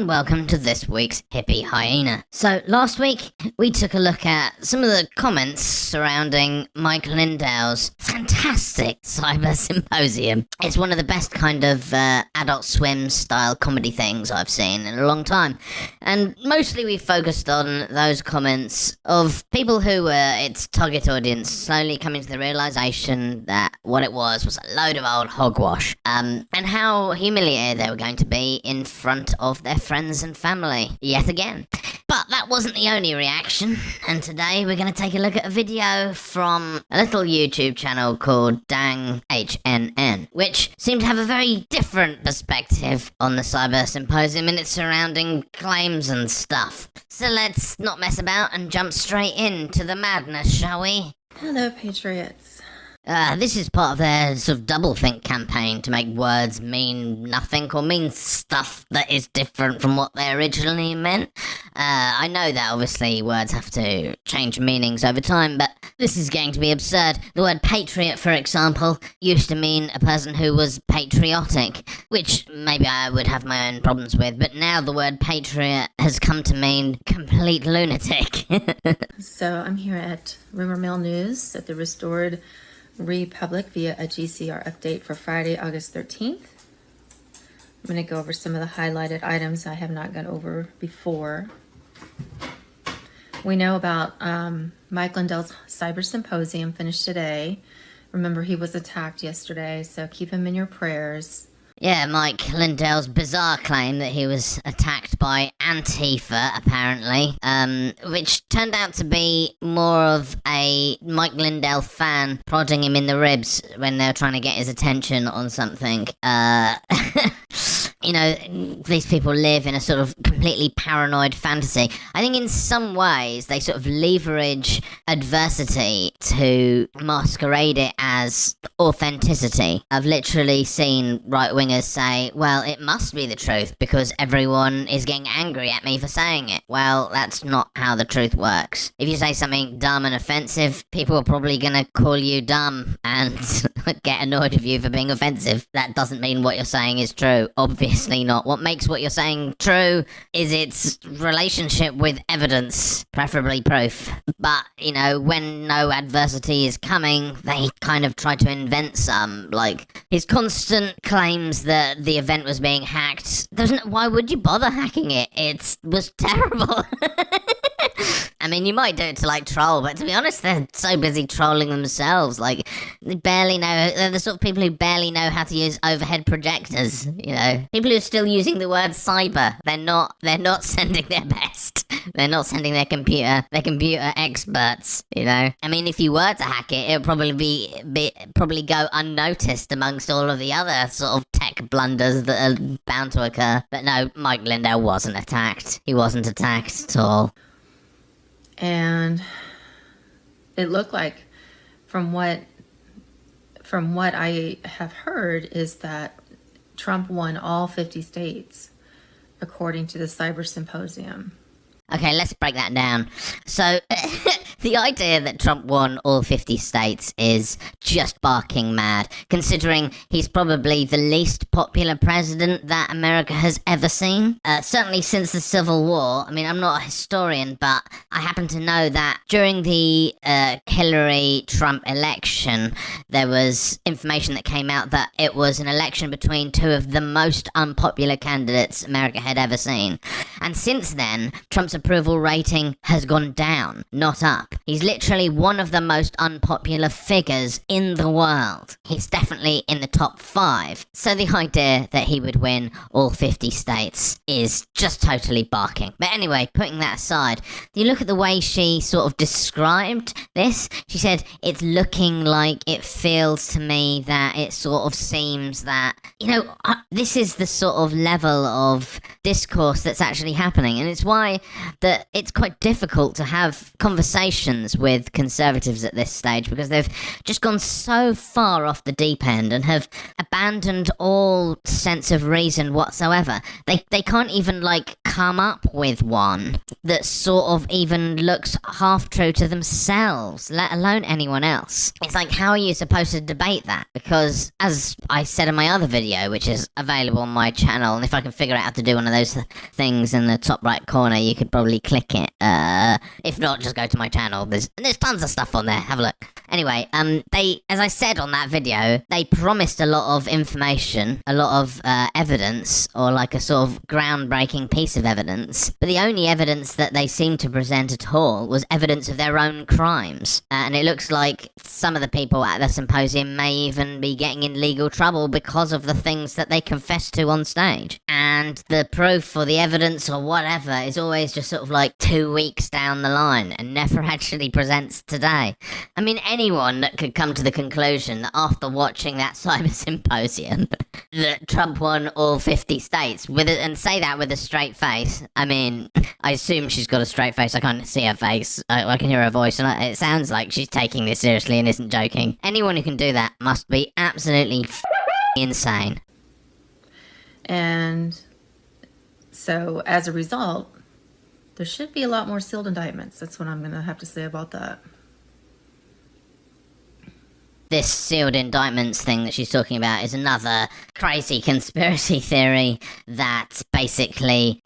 and welcome to this week's Hippie Hyena. So, last week we took a look at some of the comments surrounding Mike Lindell's fantastic Cyber Symposium. It's one of the best kind of Adult Swim style comedy things I've seen in a long time. And mostly we focused on those comments of people who were its target audience slowly coming to the realization that what it was a load of old hogwash. And how humiliated they were going to be in front of their friends and family yet again. But that wasn't the only reaction, and today we're going to take a look at a video from a little YouTube channel called Dang HNN, which seemed to have a very different perspective on the Cyber Symposium and its surrounding claims and stuff. So let's not mess about and jump straight into the madness, shall we? Hello, Patriots. This is part of their sort of doublethink campaign to make words mean nothing or mean stuff that is different from what they originally meant. I know that obviously words have to change meanings over time, but this is going to be absurd. The word patriot, for example, used to mean a person who was patriotic, which maybe I would have my own problems with, but now the word patriot has come to mean complete lunatic. So I'm here at Rumor Mill News at the Restored Republic via a GCR update for Friday, August 13th. I'm going to go over some of the highlighted items I have not gone over before. We know about Mike Lindell's Cyber Symposium finished today. Remember, he was attacked yesterday, so keep him in your prayers. Yeah, Mike Lindell's bizarre claim that he was attacked by Antifa, apparently, which turned out to be more of a Mike Lindell fan prodding him in the ribs when they were trying to get his attention on something. You know, these people live in a sort of completely paranoid fantasy. I think in some ways they sort of leverage adversity to masquerade it as authenticity. I've literally seen right-wingers say, well, it must be the truth because everyone is getting angry at me for saying it. Well, that's not how the truth works. If you say something dumb and offensive, people are probably going to call you dumb and get annoyed with you for being offensive. That doesn't mean what you're saying is true, obviously not. What makes what you're saying true is its relationship with evidence, preferably proof. But, you know, when no adversity is coming, they kind of try to invent some. Like, his constant claims that the event was being hacked. Why would you bother hacking it? It was terrible. I mean, you might do it to, like, troll, but to be honest, they're so busy trolling themselves. Like, they barely know, they're the sort of people who barely know how to use overhead projectors, you know. People who are still using the word cyber, they're not sending their best. They're not sending their computer experts, you know. I mean, if you were to hack it, it would probably go unnoticed amongst all of the other sort of tech blunders that are bound to occur. But no, Mike Lindell wasn't attacked. He wasn't attacked at all. And it looked like, from what I have heard, is that Trump won all 50 states, according to the Cyber Symposium. Okay, let's break that down. So, the idea that Trump won all 50 states is just barking mad, considering he's probably the least popular president that America has ever seen. Certainly since the Civil War. I mean, I'm not a historian, but I happen to know that during the Hillary-Trump election, there was information that came out that it was an election between two of the most unpopular candidates America had ever seen. And since then, Trump's approval rating has gone down, not up. He's literally one of the most unpopular figures in the world. He's definitely in the top 5. So the idea that he would win all 50 states is just totally barking. But anyway, putting that aside, you look at the way she sort of described this. She said, it's looking like, it feels to me that it sort of seems that, you know, this is the sort of level of discourse that's actually happening. And it's why that it's quite difficult to have conversations patience with Conservatives at this stage, because they've just gone so far off the deep end and have abandoned all sense of reason whatsoever. They can't even, like, come up with one that sort of even looks half true to themselves, let alone anyone else. It's like, how are you supposed to debate that? Because, as I said in my other video, which is available on my channel, and if I can figure out how to do one of those things in the top right corner, you could probably click it. If not, just go to my channel. There's tons of stuff on there. Have a look. Anyway, they, as I said on that video, they promised a lot of information, a lot of evidence, or like a sort of groundbreaking piece of evidence, but the only evidence that they seemed to present at all was evidence of their own crimes. And it looks like some of the people at the symposium may even be getting in legal trouble because of the things that they confessed to on stage. And the proof or the evidence or whatever is always just sort of like 2 weeks down the line and never actually presents today. I mean, anyone that could come to the conclusion that after watching that cyber symposium that Trump won all 50 states and say that with a straight face. I mean, I assume she's got a straight face. I can't see her face. I can hear her voice, and it sounds like she's taking this seriously and isn't joking. Anyone who can do that must be absolutely insane. And so, as a result, there should be a lot more sealed indictments. That's what I'm going to have to say about that. This sealed indictments thing that she's talking about is another crazy conspiracy theory that basically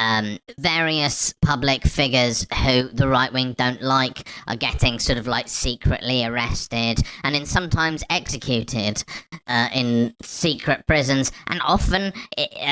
various public figures who the right wing don't like are getting sort of like secretly arrested and then sometimes executed in secret prisons, and often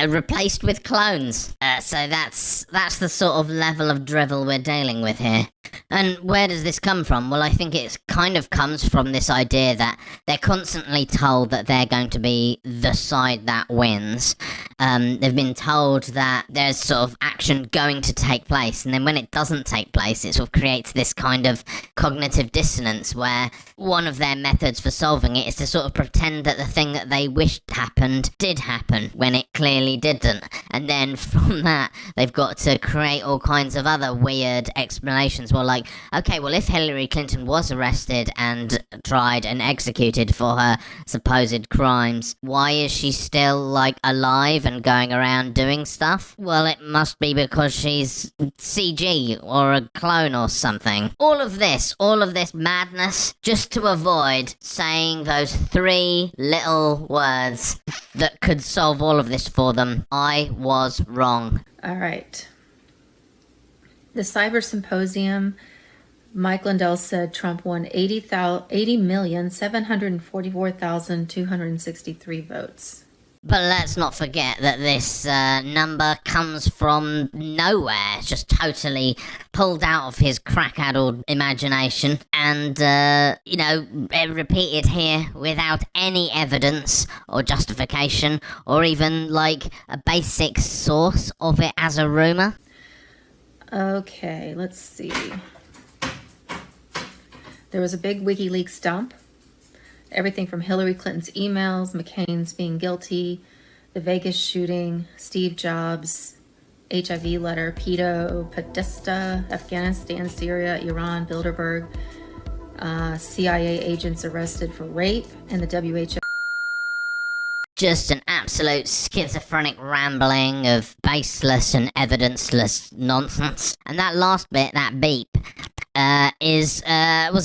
replaced with clones. So that's the sort of level of drivel we're dealing with here. And where does this come from? Well, I think it kind of comes from this idea that they're constantly told that they're going to be the side that wins. They've been told that there's sort of action going to take place, and then when it doesn't take place, it sort of creates this kind of cognitive dissonance where one of their methods for solving it is to sort of pretend that the thing that they wished happened did happen when it clearly didn't. And then from that, they've got to create all kinds of other weird explanations. Well, like, okay, well, if Hillary Clinton was arrested and tried and executed for her supposed crimes, why is she still, like, alive and going around doing stuff? Well, it must be because she's CG or a clone or something. All of this madness, just to avoid saying those 3 little words that could solve all of this for them. I was wrong. All right. The cyber symposium, Mike Lindell said Trump won 80,744,263 votes. But let's not forget that this number comes from nowhere. It's just totally pulled out of his crack-addled imagination and, repeated here without any evidence or justification or even, like, a basic source of it as a rumor. Okay, let's see. There was a big WikiLeaks dump. Everything from Hillary Clinton's emails, McCain's being guilty, the Vegas shooting, Steve Jobs, HIV letter, Pedo, Podesta, Afghanistan, Syria, Iran, Bilderberg, CIA agents arrested for rape, and the WHO. Just an absolute schizophrenic rambling of baseless and evidenceless nonsense. And that last bit, that beep, was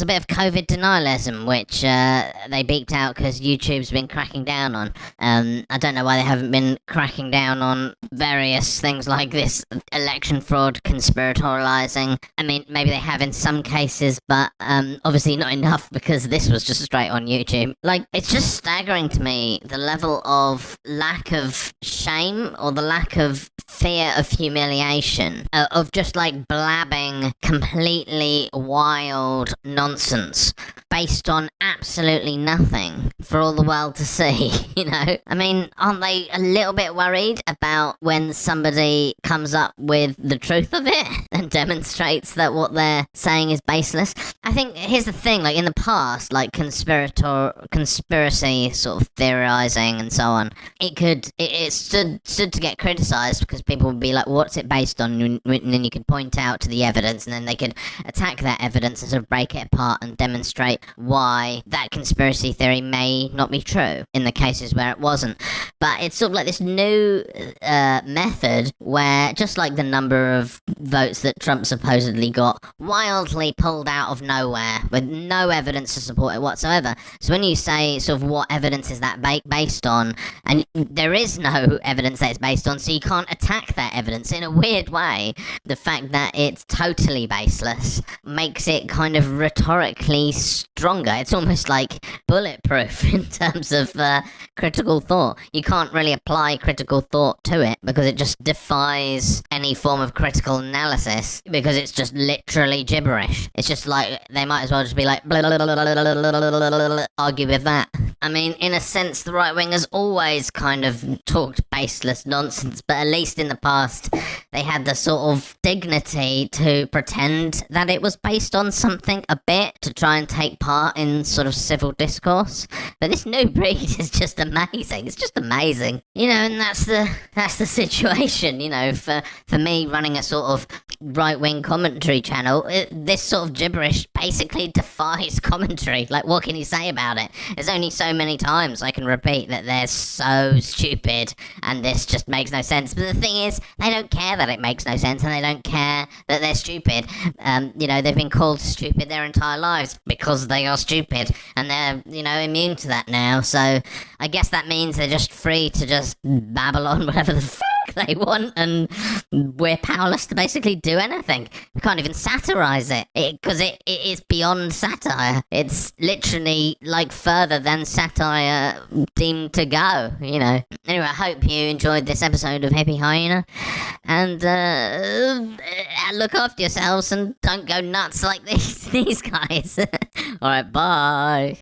a bit of COVID denialism, which they beeped out because YouTube's been cracking down on. I don't know why they haven't been cracking down on various things like this, election fraud, conspiratorializing. I mean, maybe they have in some cases, but obviously not enough because this was just straight on YouTube. Like, it's just staggering to me, the level of lack of shame or the lack of fear of humiliation, of just like blabbing completely wild nonsense based on absolutely nothing for all the world to see, you know? I mean, aren't they a little bit worried about when somebody comes up with the truth of it and demonstrates that what they're saying is baseless? I think, here's the thing, like in the past, like conspiracy sort of theorizing and so on, it stood to get criticized because people would be like, what's it based on? And then you could point out to the evidence, and then they could attack that evidence and sort of break it apart and demonstrate why that conspiracy theory may not be true in the cases where it wasn't. But it's sort of like this new method where, just like the number of votes that Trump supposedly got, wildly pulled out of nowhere with no evidence to support it whatsoever. So when you say sort of what evidence is that based on, and there is no evidence that it's based on, so you can't attack that evidence. In a weird way, the fact that it's totally baseless makes it kind of rhetorically stronger. It's almost like bulletproof in terms of critical thought. You can't really apply critical thought to it because it just defies any form of critical analysis, because it's just literally gibberish. It's just like they might as well just be like blah, blah, blah, blah, blah, blah, blah, blah, blah, argue with that. I mean, in a sense, the right wing has always kind of talked baseless nonsense, but at least in the past, they had the sort of dignity to pretend that it was based on something a bit, to try and take part in sort of civil discourse. But this new breed is just amazing. It's just amazing, you know. And that's the situation, you know. For me, running a sort of right wing commentary channel, this sort of gibberish basically defies commentary. Like, what can you say about it? There's only so many times I can repeat that they're so stupid and this just makes no sense. But the thing is, they don't care that it makes no sense, and they don't care that they're stupid. You know, they've been called stupid their entire lives because they are stupid, and they're, you know, immune to that now. So I guess that means they're just free to just babble on whatever the they want, and we're powerless to basically do anything. We can't even satirize it, because it is beyond satire. It's literally like further than satire deemed to go, you know. Anyway, I hope you enjoyed this episode of Hippie Hyena, and look after yourselves and don't go nuts like these guys. Alright, bye.